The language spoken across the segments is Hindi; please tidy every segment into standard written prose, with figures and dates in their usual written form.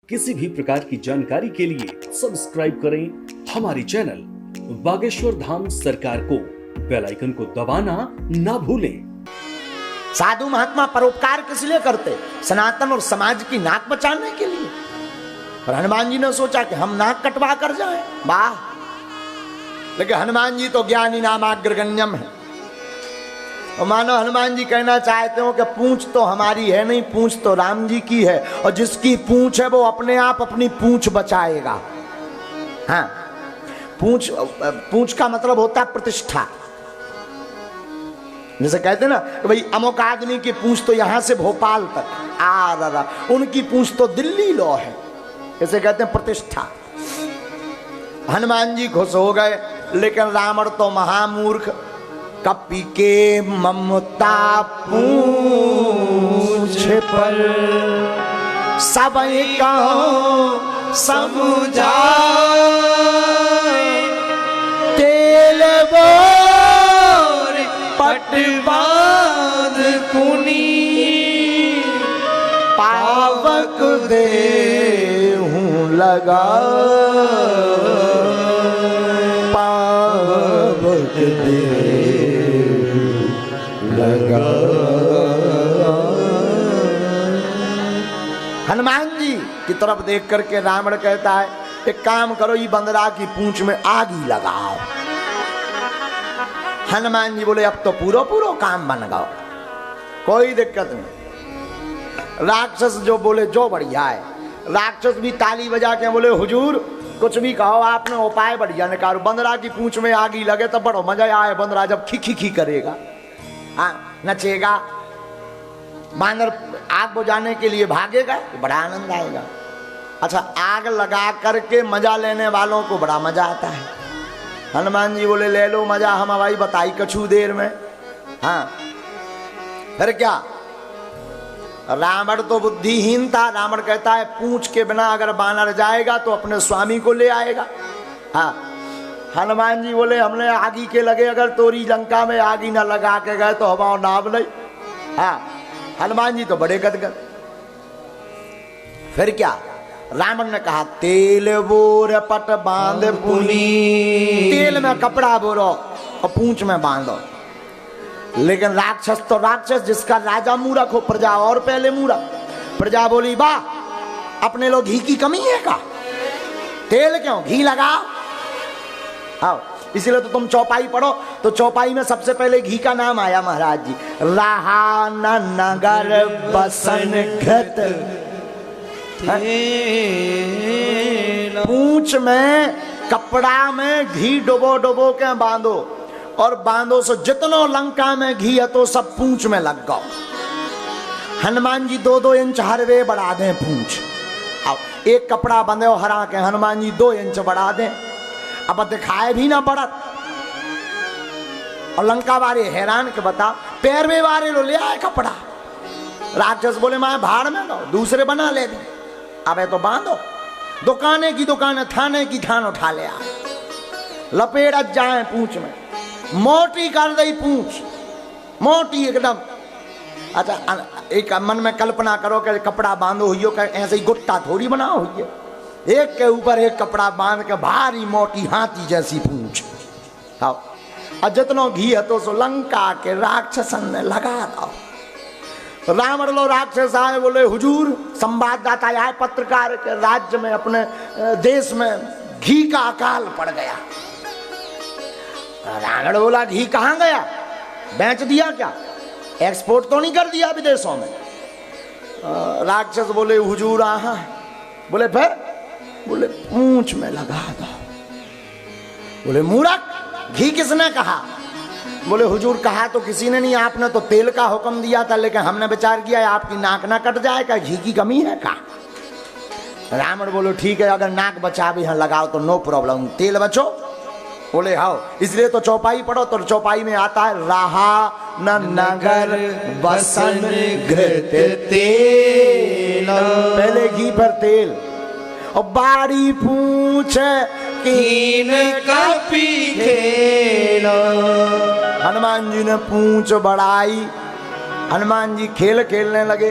किसी भी प्रकार की जानकारी के लिए सब्सक्राइब करें हमारी चैनल बागेश्वर धाम सरकार को। बेल आइकन को दबाना ना भूलें। साधु महात्मा परोपकार किस लिए करते? सनातन और समाज की नाक बचाने के लिए। और हनुमान जी ने सोचा कि हम नाक कटवा कर जाएं। वाह! लेकिन हनुमान जी तो ज्ञानी नामाग्रगण्यम है। और मानो हनुमान जी कहना चाहते हो कि पूंछ तो हमारी है नहीं, पूंछ तो राम जी की है, और जिसकी पूंछ है वो अपने आप अपनी पूंछ बचाएगा। हाँ, पूंछ का मतलब होता है प्रतिष्ठा। जैसे कहते हैं ना कि भाई अमुक आदमी की पूंछ तो यहां से भोपाल तक, उनकी पूंछ तो दिल्ली लो है। इसे कहते हैं प्रतिष्ठा। हनुमान जी खुश हो गए, लेकिन रावण तो महामूर्ख। कपि के ममता पूंछ पर सब कहो समझाए, तेल बोर पटवाद पुनी पावक देहूं लगा, पावक देहूं लगा। हनुमान जी की तरफ देख करके रावण कहता है, एक काम करो, ये बंदरा की पूंछ में आग ही लगाओ। हनुमान जी बोले, अब तो पूरा पूरा काम बन गया, कोई दिक्कत नहीं। राक्षस जो बोले जो बढ़िया है। राक्षस भी ताली बजा के बोले, हुजूर कुछ भी कहो, आपने उपाय बढ़िया निकालो। बंदरा की पूंछ में आग ही लगे तो बड़ो मजा आए। बंदरा जब खी खी खी करेगा, हाँ नचेगा, बांदर आग बुझाने के लिए भागेगा, बड़ा आनंद आएगा। अच्छा, आग लगा करके मजा लेने वालों को बड़ा मजा आता है। हनुमान जी बोले, ले लो मजा, हम हवाई बताई कछु देर में। हाँ, फिर क्या? रावण तो बुद्धिहीन था। रावण कहता है, पूंछ के बिना अगर बानर जाएगा तो अपने स्वामी को ले आएगा। हाँ, हनुमान जी बोले, हमने आगी के लगे, अगर तोरी लंका में आगी ना लगा के गए तो हमारा नाम नहीं। हाँ, हनुमान जी तो बड़े गदगद। फिर क्या? रावण ने कहा, तेल बोर पट बांध पुनी, तेल में कपड़ा बोरो और पूंछ में बांधो। लेकिन राक्षस तो राक्षस, जिसका राजा मूर्ख हो, प्रजा और पहले मूर्ख। प्रजा बोली, वाह, अपने लोग घी की कमी है का? तेल क्यों, घी लगाओ। आओ, इसीलिए तो तुम चौपाई पढ़ो तो चौपाई में सबसे पहले घी का नाम आया महाराज जी। रहा न नगर बसन घृत, पूंछ में कपड़ा में घी डुबो डुबो के बांधो, और बांधो से जितना लंका में घी है तो सब पूंछ में लग गो। हनुमान जी 2-2 इंच हर वे बढ़ा दें पूंछ। अब एक कपड़ा बंधे हरा के हनुमान जी 2 इंच बढ़ा दें, अब दिखाए भी ना पड़त। और लंका वाले हैरान के बता, पैरवे वाले लो ले आए कपड़ा। राक्षस बोले, मैं भाड़ में लो, दूसरे बना ले दी। अब तो बांधो, दुकाने की दुकान, थाने की थान उठा ले आए, लपेट जाए पूंछ में, मोटी कर दई पूंछ, मोटी एकदम। अच्छा, एक मन में कल्पना करो कि कपड़ा बांधो हुई हो, ऐसे ही गुट्टा थोड़ी बना हुई है, एक के ऊपर एक कपड़ा बांध के भारी मोटी हाथी जैसी पूंछ। आओ, और जितनो घी है तो सो लंका के राक्षसन ने लगा दो। रावण लो राक्षस आए, बोले, हुजूर संवाददाता आए, पत्रकार के राज्य में, अपने देश में घी का अकाल पड़ गया। रावण बोला, घी कहाँ गया? बेच दिया क्या? एक्सपोर्ट तो नहीं कर दिया विदेशों में? राक्षस बोले, हुजूर आहा। बोले, फिर? बोले, पूंछ में लगा दो। बोले, मूर्ख, घी किसने कहा? बोले, हुजूर कहा तो किसी ने नहीं, आपने तो तेल का हुक्म दिया था, लेकिन हमने विचार किया आपकी नाक ना कट जाए, क्या घी की कमी है का? रावण बोलो, ठीक है, अगर नाक बचा भी यहाँ लगाओ तो नो प्रॉब्लम, तेल बचो। बोले, हाँ, इसलिए तो चौपाई पढ़ो, तो चौपाई में आता है, रहा न नगर बसन घृत तेल, पहले घी पर तेल, और बारी पूछ कीन कपि खेल। हनुमान जी ने पूंछ बढ़ाई हनुमान जी खेल खेलने लगे।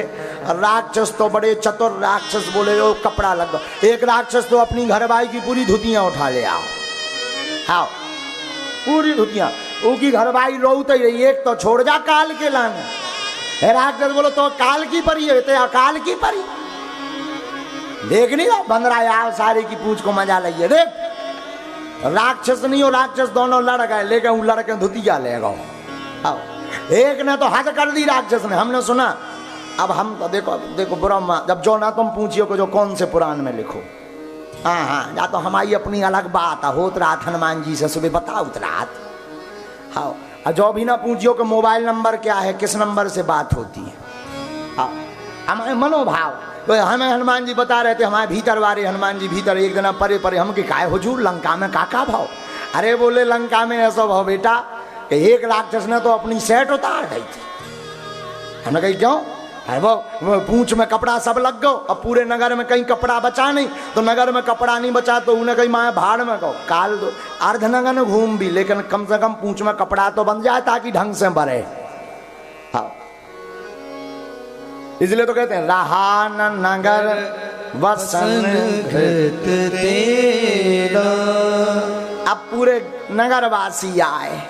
राक्षस तो बड़े चतुर राक्षस बोले ओ कपड़ा लग गया। एक राक्षस तो अपनी घरवाई की पूरी धुतियां उठा ले आओ पूरी धुतियां। उसकी घरवाई रोते ही रही, एक तो छोड़ जा काल के लाने। राक्षस बोलो तो काल की परी है, तो अकाल की परी देख नहीं रहा बंदरा यार सारे की पूछ को मजा लगी देख। राक्षस नहीं हो राक्षस दोनों लड़ गए, लेकिन वो लड़के धुतिया ले गए। एक ने तो हद कर दी राक्षस ने। हमने सुना अब हम तो देखो ब्रह्मा जब जो ना तुम पूछियो को जो कौन से पुराण में लिखो। हाँ या तो हमारी अपनी अलग बात होत रात हनुमान जी से सुबह बताओ रात। हाँ जो भी ना पूछियो कि मोबाइल नंबर क्या है, किस नंबर से बात होती है। हाँ हमारे मनोभाव तो हमें हनुमान जी बता रहे थे, हमारे भीतर वाले हनुमान जी भीतर एक दिन परे परे हम के काय हुजूर लंका में काका भाव। अरे बोले लंका में ऐसा भाव बेटा कि एक राक्षस ने तो अपनी सेट उतार गई थी। हमने कही क्यों? अरे वो पूंछ में कपड़ा सब लग गो। अब पूरे नगर में कहीं कपड़ा बचा नहीं, तो नगर में कपड़ा नहीं बचा तो उन्हें कहीं माए भाड़ में कहो काल दो अर्धनगर में घूम भी, लेकिन कम से कम पूंछ में कपड़ा तो बन जाए ताकि ढंग से भरे। हाँ इसलिए तो कहते हैं रहा न नगर वसन तेरा। अब पूरे नगरवासी आए,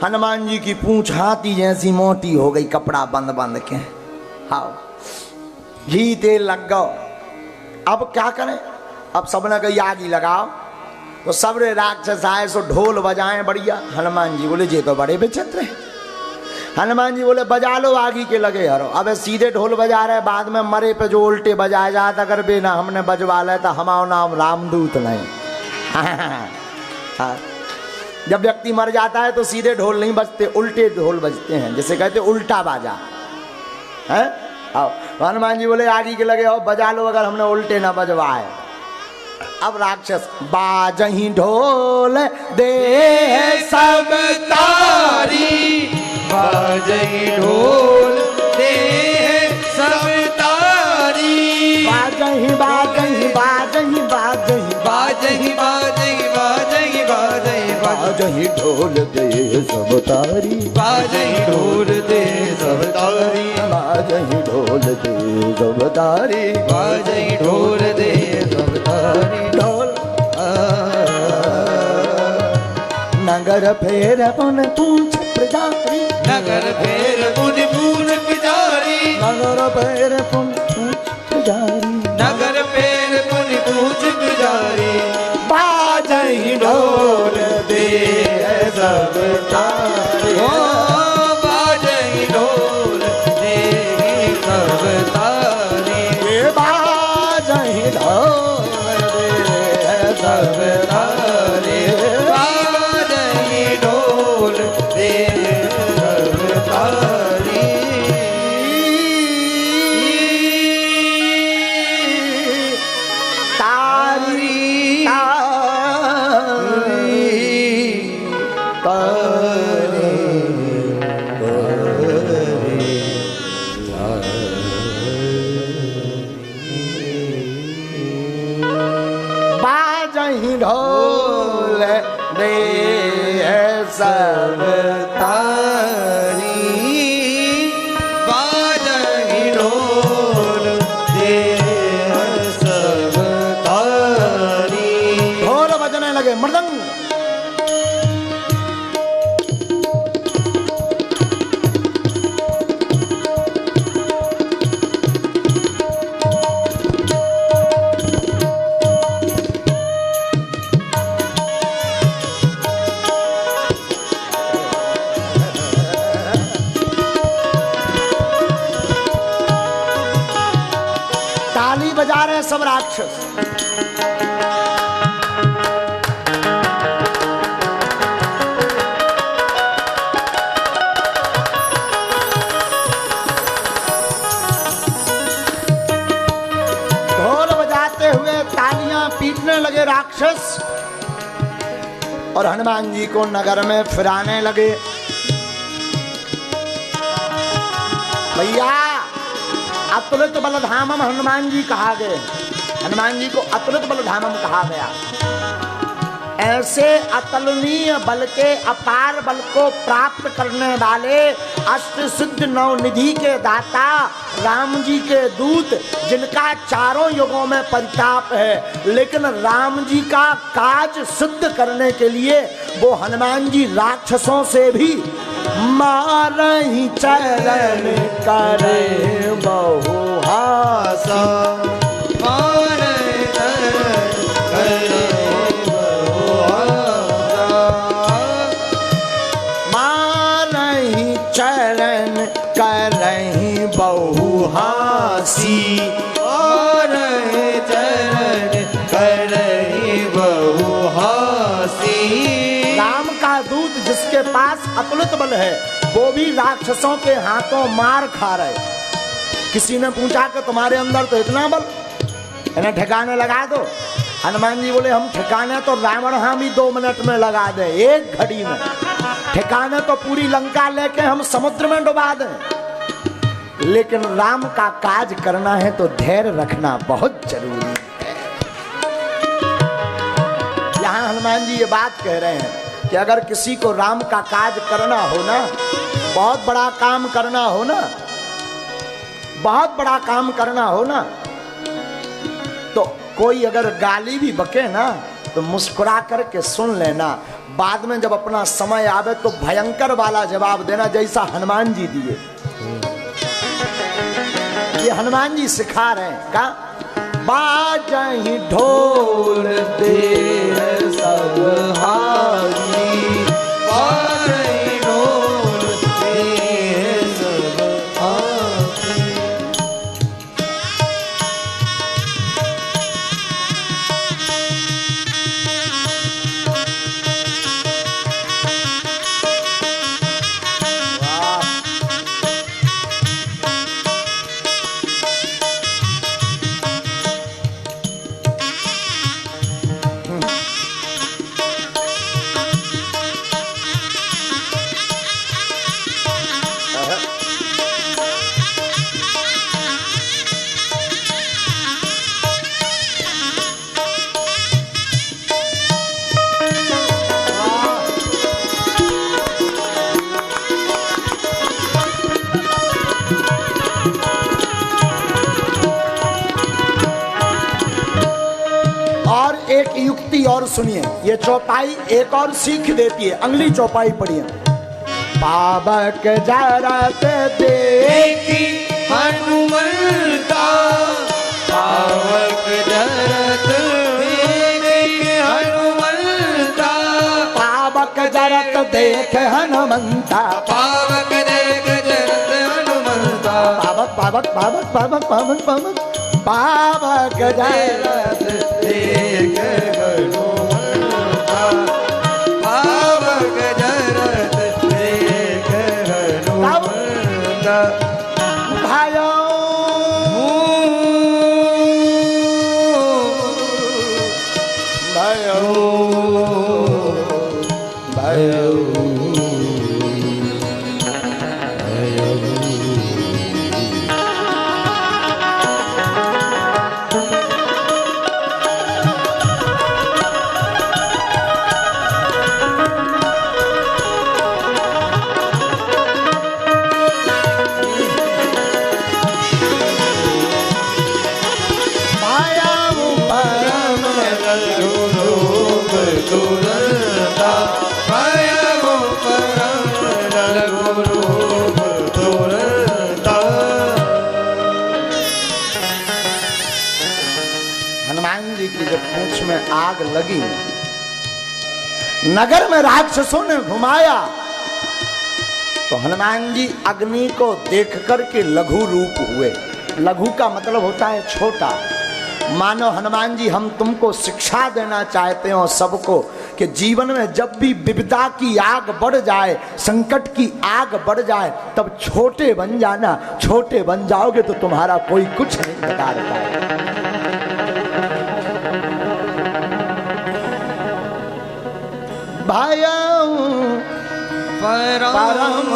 हनुमान जी की पूंछ हाथी जैसी मोटी हो गई कपड़ा बंद बंद के। हाँ घी तेल लग गो। अब क्या करें? अब सबने कही आग ही लगाओ। तो सबरे राक्षस आए सो ढोल बजाएं बढ़िया। हनुमान जी बोले ये तो बड़े विचित्र है। हनुमान जी बोले बजा लो आगी के लगे हरो। अब सीधे ढोल बजा रहे, बाद में मरे पे जो उल्टे बजाए जाता अगर बेना हमने बजवा ले तो हमारा नाम रामदूत नहीं। हाँ जब व्यक्ति मर जाता है तो सीधे ढोल नहीं बजते, उल्टे ढोल बजते हैं, जैसे कहते उल्टा बाजा है। आओ हनुमान जी बोले आगे के लगे हो बजा लो अगर हमने उल्टे ना बजवाए। अब राक्षस बाजही ढोल दे सब तारी, बाजही ढोल दे सब तारी। बाजही बाजही बाजही बाजही बाजही बाजही बाजही बाजही बाजही ढोल दे सब तारी। बाजही ढोल दे सब तारी। बाजही ढोल दे सब तारी। बाजही ढोल दे सब तारी। ढोल नगर फेर पुन पूछ प्रजारी। नगर फेर पुन पूछ पिजारी। नगर फेर पुन पूछ प्रजारी। नगर फेर पुन पूछ पिजारी। बाजही ढोल दे सब तारी। ओ बाजही ढोल दे सब तारी। बाजही ढोल दे सब तारी। बाजही ढोल दे सब तारी। तारी बाजही ढोल दे सब तारी। बाजही ढोल दे सब तारी। ढोल बजने लगे मृदंग। ताली बजा रहे सब राक्षस। ढोल बजाते हुए तालियां पीटने लगे राक्षस और हनुमान जी को नगर में फिराने लगे। भैया अतुलित बलधामम हनुमान जी कहा गए। हनुमान जी को अतुलित बलधामम कहा गया। ऐसे अतुलनीय बल के अपार बल को प्राप्त करने वाले अष्ट सिद्ध नौ निधि के दाता, राम जी के दूत, जिनका चारों युगों में परिताप है, लेकिन राम जी का काज सिद्ध करने के लिए वो हनुमान जी राक्षसों से भी मारहि चरण करे बहुहासा। मारहि चरण करहि बहुहासी, और चरण करहि बहुहासी। राम का दूत जिसके पास अतुलित बल है, वो भी राक्षसों के हाथों मार खा रहे। किसी ने पूछा कि तुम्हारे अंदर तो इतना बल, इन्हें ठिकाने लगा दो। हनुमान जी बोले हम ठिकाने तो रावण हम ही 2 मिनट में लगा दे, 1 घड़ी में। ठिकाने तो पूरी लंका लेके हम समुद्र में डुबा दें, लेकिन राम का काज करना है तो धैर्य रखना बहुत जरूरी है। यहाँ हनुमान जी ये बात कह रहे हैं कि अगर किसी को राम का काज करना हो ना, बहुत बड़ा काम करना हो ना, बहुत बड़ा काम करना हो ना, तो कोई अगर गाली भी बके ना तो मुस्कुरा करके सुन लेना। बाद में जब अपना समय आवे तो भयंकर वाला जवाब देना, जैसा हनुमान जी दिए। ये हनुमान जी सिखा रहे हैं का बाजहि ढोल दे सब हारी, बाजहि ढोल दे सब हारी। एक युक्ति और सुनिए, ये चौपाई एक और सीख देती है। अगली चौपाई पढ़िए। पावक जरत देखी हनुमंता, पावक जरत देखी हनुमंता, पावक जरत देख हनुमंता, पावक देख जरत हनुमंता, पावक पावक पावक पावक पावक पावक पावक जरत देख हनुमंता, पावक जरत देख हनुमंता। भायो भयो हनुमान जी की जब पूंछ में आग लगी, नगर में राक्षसों ने घुमाया, तो हनुमान जी अग्नि को देख करके लघु रूप हुए। लघु का मतलब होता है छोटा। मानो हनुमान जी हम तुमको शिक्षा देना चाहते हो सबको कि जीवन में जब भी विपदा की आग बढ़ जाए, संकट की आग बढ़ जाए, तब छोटे बन जाना। छोटे बन जाओगे तो तुम्हारा कोई कुछ नहीं बिगाड़ पाएगा। भायाऊं परम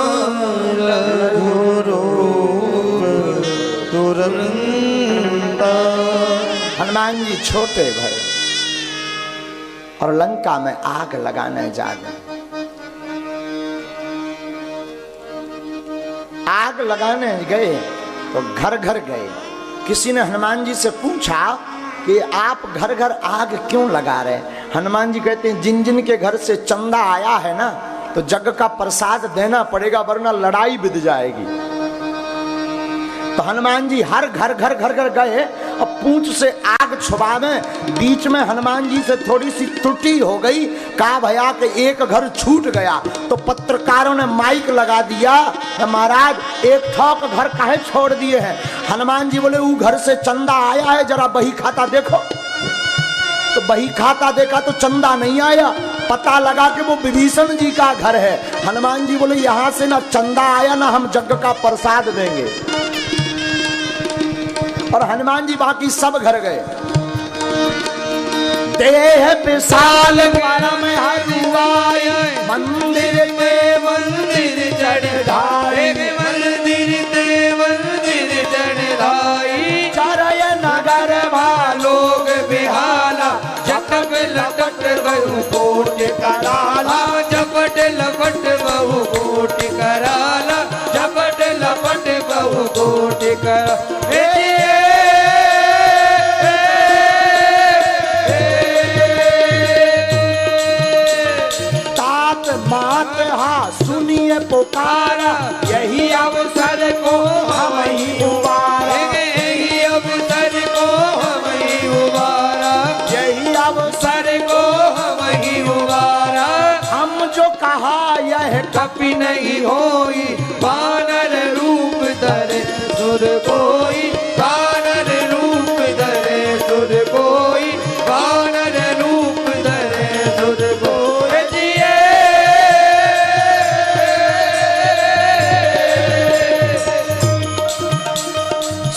लघु रूप तुरंत। हनुमान जी छोटे भरे और लंका में आग लगाने जा रहे। आग लगाने गए तो घर घर गए। किसी ने हनुमान जी से पूछा कि आप घर घर आग क्यों लगा रहे? हनुमान जी कहते हैं जिन जिन के घर से चंदा आया है ना तो जग का प्रसाद देना पड़ेगा वरना लड़ाई बिध जाएगी। तो हनुमान जी हर घर घर घर घर गए और पूंछ से आग छुपावे। बीच में हनुमान जी से थोड़ी सी त्रुटि हो गई, कहा भैया कि एक घर छूट गया। तो पत्रकारों ने माइक लगा दिया, महाराज एक ठोक घर काहे छोड़ दिए हैं? हनुमान जी बोले वो घर से चंदा आया है, जरा बही खाता देखो। तो बही खाता देखा तो चंदा नहीं आया, पता लगा कि वो विभीषण जी का घर है। हनुमान जी बोले यहां से ना चंदा आया ना हम जग का प्रसाद देंगे। और हनुमान जी बाकी सब घर गए। देह विशाल परम हरुआय, मंदिर में मंदिर चढ़ाए, मंदिर ते मंदिर चढ़ाई। चरय नगर लोग बिहाला, झटक लपट बहु कोट कराला, झपट लपट बहु कोट कराला, झपट लपट बहु कोट कराला। मात हा सुनिए पुकारा, यही अवसर को हम ही उबारा, यही अवसर को हम ही उबारा, यही अवसर को हम ही उबारा। हम जो कहा यह कपि नहीं होई, वानर रूप धरे सुर कोई, वानर रूप धरे सुर कोई, वानर रूप धरे सुर कोई।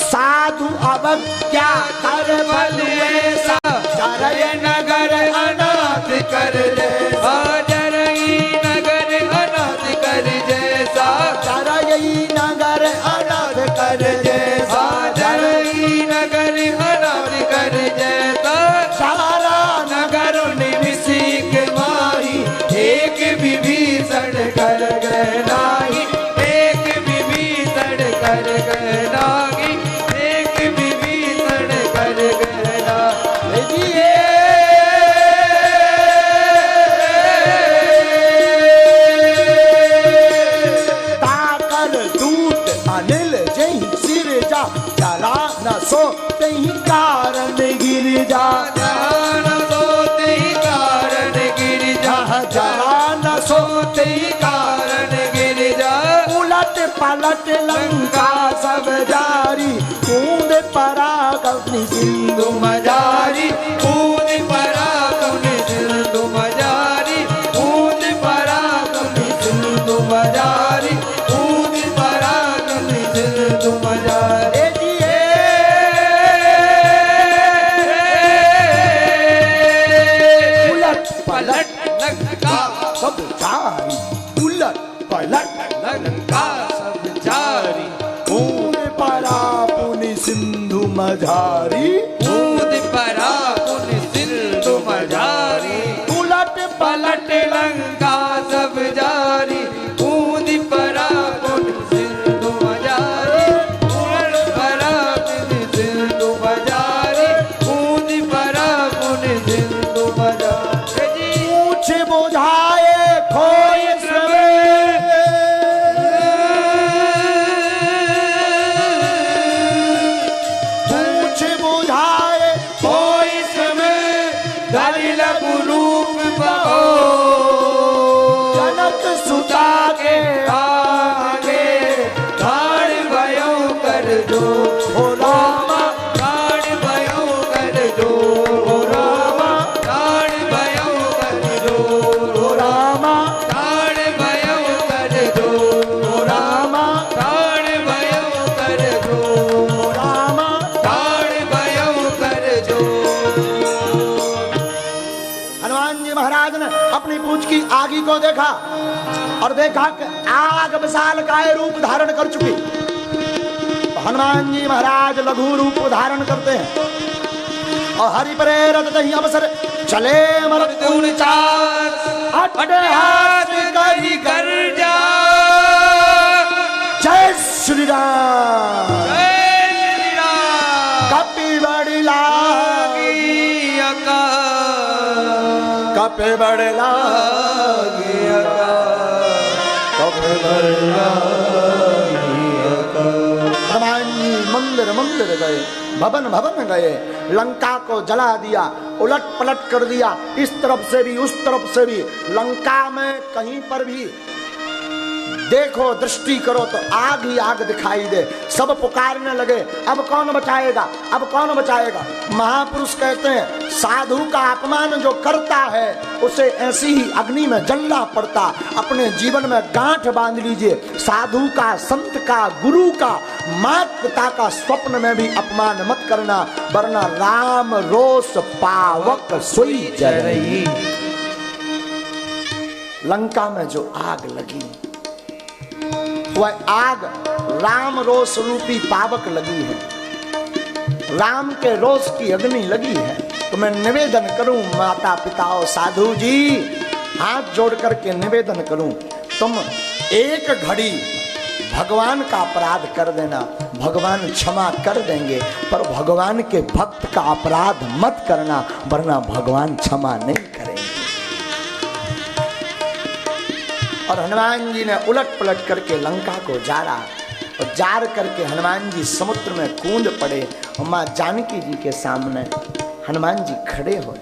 साधु अब क्या कर बल ऐसा, जरय नगर अनाथ कर जैसा, जरई नगर अनाथ कर जैसा, जरई नगर अनाथ कर जैसा, जरई नगर अनाथ कर जैसा। सारा नगर निविसी के माही, एक विभीषण कर गए नाही, एक विभीषण कर गए नाही, एक विभीषण कर गए नाही। ताकर दूत अनिल जही सिर जा, जला न सो तही कारण गिर जा, जान सोते ही कारण गिर जा, जला न सो सोते ही कारण गिर जा। उलट पलट लंका सब जारी, कूद परा अपनी सिंधु मजारी, कूद परा कौन सिंधु मजारी, कूद परा कौन सिंधु मजारी, कूद परा कौन सिंधु मजारी। उलट पलट लंका सब जारी, उलट पलट लंका सब जारी, कूद परा पुनि सिंधु मझारी, कूद परा कौन सिंधु मजारी, उलट पलट लंका सब जारी, कूद परा कौन सिंधु मजारी, कूद परा कौन सिंधु मजारी, कूद परा कौन सिंधु मजारी। पूछ बुझाए खोई श्रमे, पूछ बुझाए कोई समय धरि लघु रूप बहो, जनक सुता के आगे ठाड़ भयो कर दो, हो रामा, ठाड़ भयो कर दो, ओ रामा, ठाड़ भयो कर दो, हो रामा, ठाड़ भयो कर दो, हो रामा, ठाड़ भयो कर दो, हो रामा। ठाड़ भयो कर दो। हनुमान जी महाराज ने अपनी पूंछ की आगी को देखा और देखा कि आग विशाल काय रूप धारण कर चुकी। तो हनुमान जी महाराज लघु रूप धारण करते हैं और हरि प्रेरत दही अवसर चले मरत तुम चार अट्टहास करी कर जा, जय श्री राम। जय श्री राम। कपि बड़ी लागी अकाल, कपि बड़ी लागी कपि बड़ी लागी हनुमान जी मंदिर मंदिर गए, भवन भवन गए, लंका को जला दिया, उलट पलट कर दिया, इस तरफ से भी उस तरफ से भी। लंका में कहीं पर भी देखो, दृष्टि करो तो आग ही आग दिखाई दे। सब पुकारने लगे, अब कौन बचाएगा, अब कौन बचाएगा। महापुरुष कहते हैं साधु का अपमान जो करता है उसे ऐसी ही अग्नि में जलना पड़ता। अपने जीवन में गांठ बांध लीजिए, साधु का, संत का, गुरु का, माता पिता का स्वप्न में भी अपमान मत करना, वरना राम रोष पावक सोई जरई। लंका में जो आग लगी वह आग राम रोष रूपी पावक लगी है, राम के रोष की अग्नि लगी है। तो मैं निवेदन करूं माता पिता और साधु जी, हाथ जोड़ करके निवेदन करूं, तुम एक घड़ी भगवान का अपराध कर देना, भगवान क्षमा कर देंगे, पर भगवान के भक्त का अपराध मत करना, वरना भगवान क्षमा नहीं करेंगे। और हनुमान जी ने उलट पलट करके लंका को जारा, और जार करके हनुमान जी समुद्र में कूद पड़े। और माँ जानकी जी के सामने हनुमान जी खड़े हो।